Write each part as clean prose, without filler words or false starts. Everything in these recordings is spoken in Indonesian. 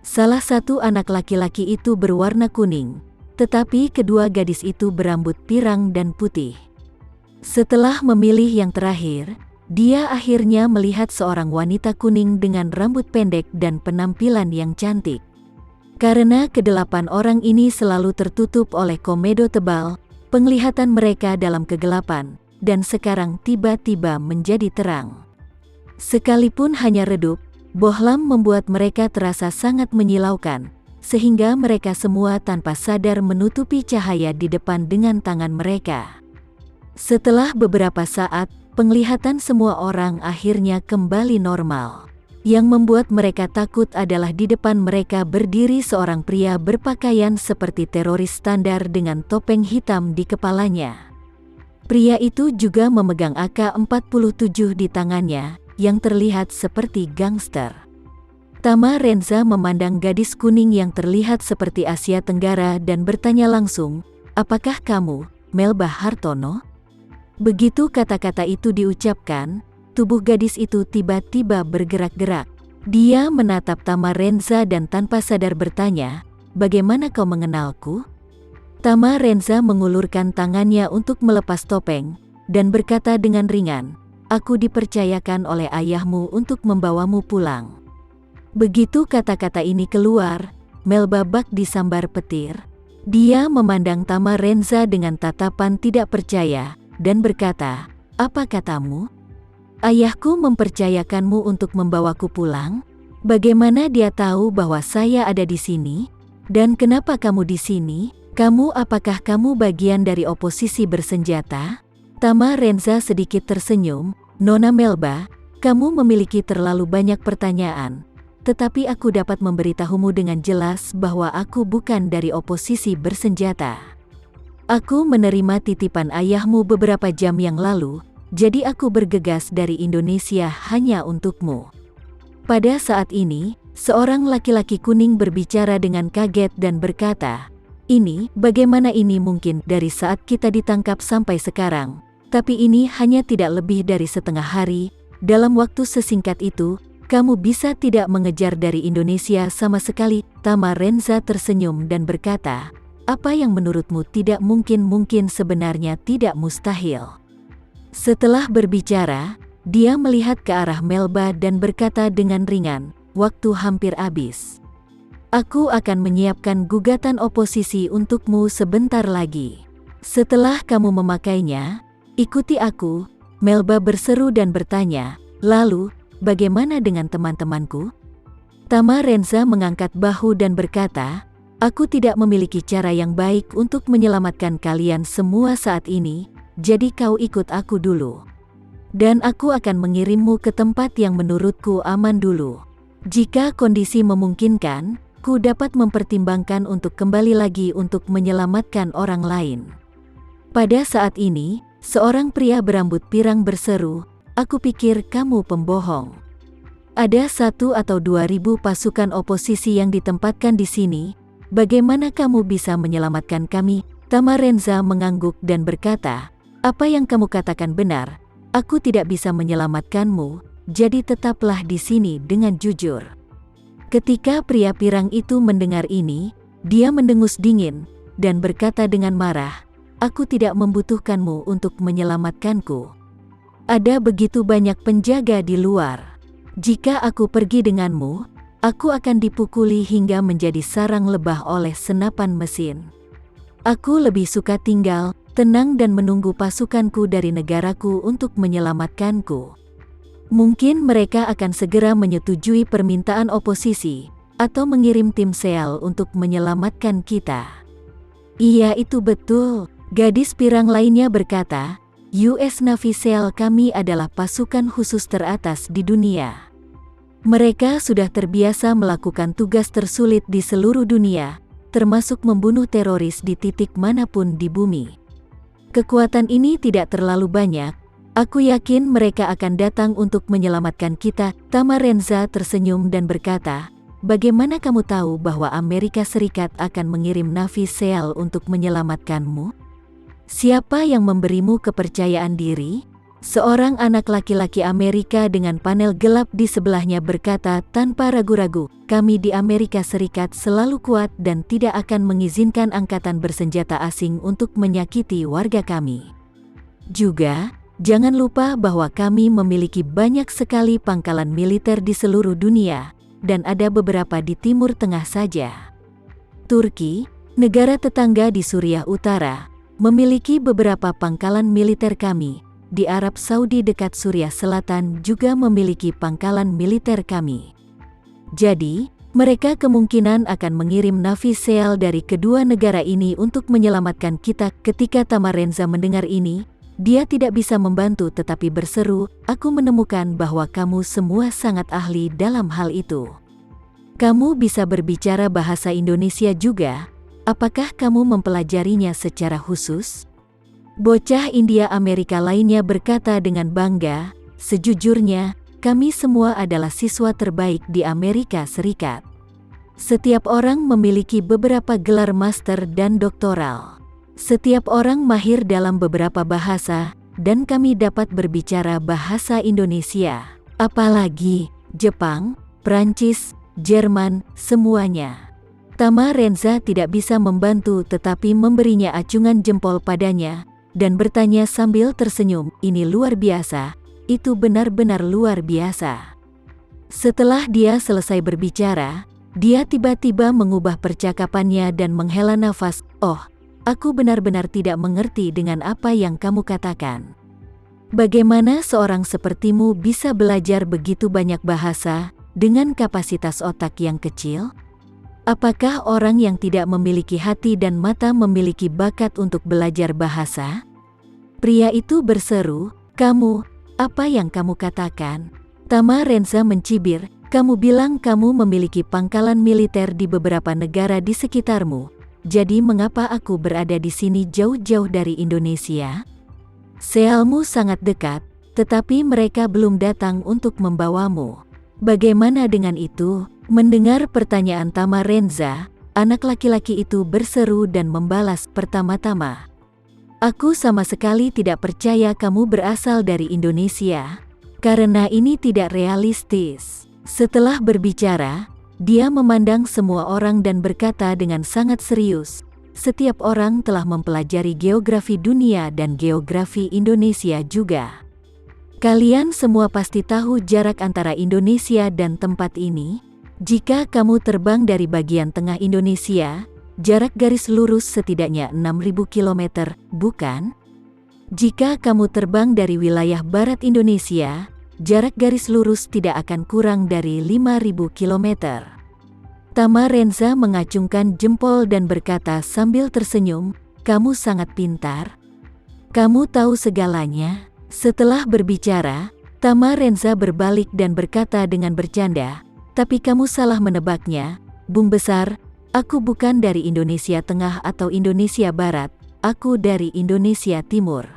Salah satu anak laki-laki itu berwarna kuning, tetapi kedua gadis itu berambut pirang dan putih. Setelah memilih yang terakhir, dia akhirnya melihat seorang wanita kuning dengan rambut pendek dan penampilan yang cantik. Karena kedelapan orang ini selalu tertutup oleh komedo tebal, penglihatan mereka dalam kegelapan, dan sekarang tiba-tiba menjadi terang. Sekalipun hanya redup, bohlam membuat mereka terasa sangat menyilaukan, sehingga mereka semua tanpa sadar menutupi cahaya di depan dengan tangan mereka. Setelah beberapa saat, penglihatan semua orang akhirnya kembali normal. Yang membuat mereka takut adalah di depan mereka berdiri seorang pria berpakaian seperti teroris standar dengan topeng hitam di kepalanya. Pria itu juga memegang AK-47 di tangannya, yang terlihat seperti gangster. Tama Renza memandang gadis kuning yang terlihat seperti Asia Tenggara dan bertanya langsung, "Apakah kamu, Melba Hartono?" Begitu kata-kata itu diucapkan, tubuh gadis itu tiba-tiba bergerak-gerak. Dia menatap Tama Renza dan tanpa sadar bertanya, "Bagaimana kau mengenalku?" Tama Renza mengulurkan tangannya untuk melepas topeng, dan berkata dengan ringan, "Aku dipercayakan oleh ayahmu untuk membawamu pulang." Begitu kata-kata ini keluar, Melba bak disambar petir. Dia memandang Tama Renza dengan tatapan tidak percaya, dan berkata, "Apa katamu? Ayahku mempercayakanmu untuk membawaku pulang? Bagaimana dia tahu bahwa saya ada di sini? Dan kenapa kamu di sini? Apakah kamu bagian dari oposisi bersenjata?" Tama Renza sedikit tersenyum, "Nona Melba, kamu memiliki terlalu banyak pertanyaan. Tetapi aku dapat memberitahumu dengan jelas bahwa aku bukan dari oposisi bersenjata. Aku menerima titipan ayahmu beberapa jam yang lalu, jadi aku bergegas dari Indonesia hanya untukmu." Pada saat ini, seorang laki-laki kuning berbicara dengan kaget dan berkata, Bagaimana ini mungkin dari saat kita ditangkap sampai sekarang? Tapi ini hanya tidak lebih dari setengah hari. Dalam waktu sesingkat itu, kamu bisa tidak mengejar dari Indonesia sama sekali." Tama Renza tersenyum dan berkata, "Apa yang menurutmu tidak mungkin sebenarnya tidak mustahil." Setelah berbicara, dia melihat ke arah Melba dan berkata dengan ringan, "Waktu hampir habis. Aku akan menyiapkan gugatan oposisi untukmu sebentar lagi. Setelah kamu memakainya, ikuti aku." Melba berseru dan bertanya, "Lalu, bagaimana dengan teman-temanku?" Tama Renza mengangkat bahu dan berkata, "Aku tidak memiliki cara yang baik untuk menyelamatkan kalian semua saat ini, jadi kau ikut aku dulu. Dan aku akan mengirimmu ke tempat yang menurutku aman dulu. Jika kondisi memungkinkan, ku dapat mempertimbangkan untuk kembali lagi untuk menyelamatkan orang lain." Pada saat ini, seorang pria berambut pirang berseru, "Aku pikir kamu pembohong. Ada 1 atau 2.000 pasukan oposisi yang ditempatkan di sini. Bagaimana kamu bisa menyelamatkan kami?" Tama Renza mengangguk dan berkata, "Apa yang kamu katakan benar. Aku tidak bisa menyelamatkanmu, jadi tetaplah di sini dengan jujur." Ketika pria pirang itu mendengar ini, dia mendengus dingin dan berkata dengan marah, "Aku tidak membutuhkanmu untuk menyelamatkanku. Ada begitu banyak penjaga di luar. Jika aku pergi denganmu, aku akan dipukuli hingga menjadi sarang lebah oleh senapan mesin. Aku lebih suka tinggal, tenang dan menunggu pasukanku dari negaraku untuk menyelamatkanku. Mungkin mereka akan segera menyetujui permintaan oposisi, atau mengirim tim SEAL untuk menyelamatkan kita." "Iya, itu betul," gadis pirang lainnya berkata, "US Navy SEAL kami adalah pasukan khusus teratas di dunia. Mereka sudah terbiasa melakukan tugas tersulit di seluruh dunia, termasuk membunuh teroris di titik manapun di bumi. Kekuatan ini tidak terlalu banyak. Aku yakin mereka akan datang untuk menyelamatkan kita." Tama Renza tersenyum dan berkata, "Bagaimana kamu tahu bahwa Amerika Serikat akan mengirim Navy SEAL untuk menyelamatkanmu? Siapa yang memberimu kepercayaan diri?" Seorang anak laki-laki Amerika dengan panel gelap di sebelahnya berkata tanpa ragu-ragu, "Kami di Amerika Serikat selalu kuat dan tidak akan mengizinkan angkatan bersenjata asing untuk menyakiti warga kami. Juga, jangan lupa bahwa kami memiliki banyak sekali pangkalan militer di seluruh dunia, dan ada beberapa di Timur Tengah saja. Turki, negara tetangga di Suriah Utara, memiliki beberapa pangkalan militer kami. Di Arab Saudi dekat Suriah Selatan juga memiliki pangkalan militer kami. Jadi, mereka kemungkinan akan mengirim Navy-SEAL dari kedua negara ini untuk menyelamatkan kita." Ketika Tamarenza mendengar ini, dia tidak bisa membantu tetapi berseru, "Aku menemukan bahwa kamu semua sangat ahli dalam hal itu. Kamu bisa berbicara bahasa Indonesia juga. Apakah kamu mempelajarinya secara khusus?" Bocah India Amerika lainnya berkata dengan bangga, "Sejujurnya, kami semua adalah siswa terbaik di Amerika Serikat. Setiap orang memiliki beberapa gelar master dan doktoral. Setiap orang mahir dalam beberapa bahasa, dan kami dapat berbicara bahasa Indonesia. Apalagi Jepang, Prancis, Jerman, semuanya." Tamarenza tidak bisa membantu tetapi memberinya acungan jempol padanya, dan bertanya sambil tersenyum, "Ini luar biasa, itu benar-benar luar biasa." Setelah dia selesai berbicara, dia tiba-tiba mengubah percakapannya dan menghela nafas, "Oh, aku benar-benar tidak mengerti dengan apa yang kamu katakan. Bagaimana seorang sepertimu bisa belajar begitu banyak bahasa dengan kapasitas otak yang kecil? Apakah orang yang tidak memiliki hati dan mata memiliki bakat untuk belajar bahasa?" Pria itu berseru, "Kamu, apa yang kamu katakan?" Tamarenza mencibir, "Kamu bilang kamu memiliki pangkalan militer di beberapa negara di sekitarmu. Jadi mengapa aku berada di sini jauh-jauh dari Indonesia? Sealmu sangat dekat, tetapi mereka belum datang untuk membawamu. Bagaimana dengan itu?" Mendengar pertanyaan Tamarenza, anak laki-laki itu berseru dan membalas, "Pertama-tama, aku sama sekali tidak percaya kamu berasal dari Indonesia, karena ini tidak realistis." Setelah berbicara, dia memandang semua orang dan berkata dengan sangat serius, "Setiap orang telah mempelajari geografi dunia dan geografi Indonesia juga. Kalian semua pasti tahu jarak antara Indonesia dan tempat ini. Jika kamu terbang dari bagian tengah Indonesia, jarak garis lurus setidaknya 6.000 km, bukan? Jika kamu terbang dari wilayah barat Indonesia, jarak garis lurus tidak akan kurang dari 5.000 km. Tamarenza mengacungkan jempol dan berkata sambil tersenyum, "Kamu sangat pintar. Kamu tahu segalanya." Setelah berbicara, Tamarenza berbalik dan berkata dengan bercanda, "Tapi kamu salah menebaknya, Bung Besar. Aku bukan dari Indonesia Tengah atau Indonesia Barat, aku dari Indonesia Timur."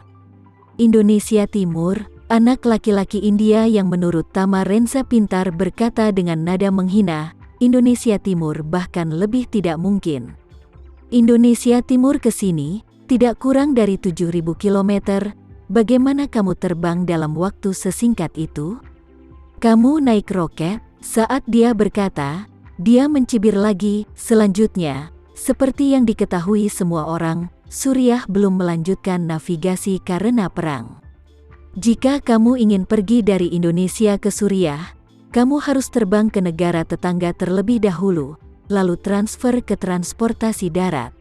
Indonesia Timur, anak laki-laki India yang menurut Tamarenza pintar berkata dengan nada menghina, "Indonesia Timur bahkan lebih tidak mungkin. Indonesia Timur ke sini, tidak kurang dari 7.000 km, bagaimana kamu terbang dalam waktu sesingkat itu? Kamu naik roket?" Saat dia berkata, dia mencibir lagi. Selanjutnya, seperti yang diketahui semua orang, Suriah belum melanjutkan navigasi karena perang. Jika kamu ingin pergi dari Indonesia ke Suriah, kamu harus terbang ke negara tetangga terlebih dahulu, lalu transfer ke transportasi darat.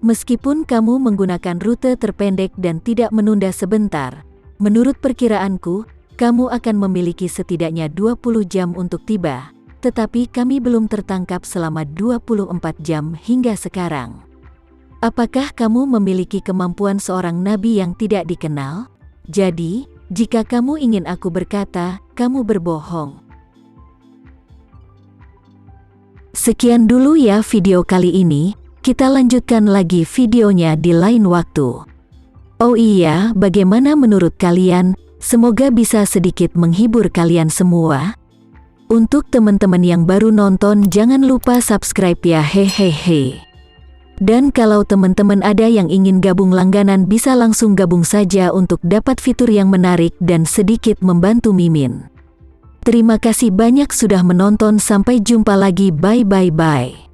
Meskipun kamu menggunakan rute terpendek dan tidak menunda sebentar, menurut perkiraanku, kamu akan memiliki setidaknya 20 jam untuk tiba, tetapi kami belum tertangkap selama 24 jam hingga sekarang. Apakah kamu memiliki kemampuan seorang nabi yang tidak dikenal? Jadi, jika kamu ingin aku berkata, kamu berbohong. Sekian dulu ya video kali ini, kita lanjutkan lagi videonya di lain waktu. Oh iya, bagaimana menurut kalian? Semoga bisa sedikit menghibur kalian semua. Untuk teman-teman yang baru nonton, jangan lupa subscribe ya, hehehe. Dan kalau teman-teman ada yang ingin gabung langganan bisa langsung gabung saja untuk dapat fitur yang menarik dan sedikit membantu Mimin. Terima kasih banyak sudah menonton, sampai jumpa lagi, bye.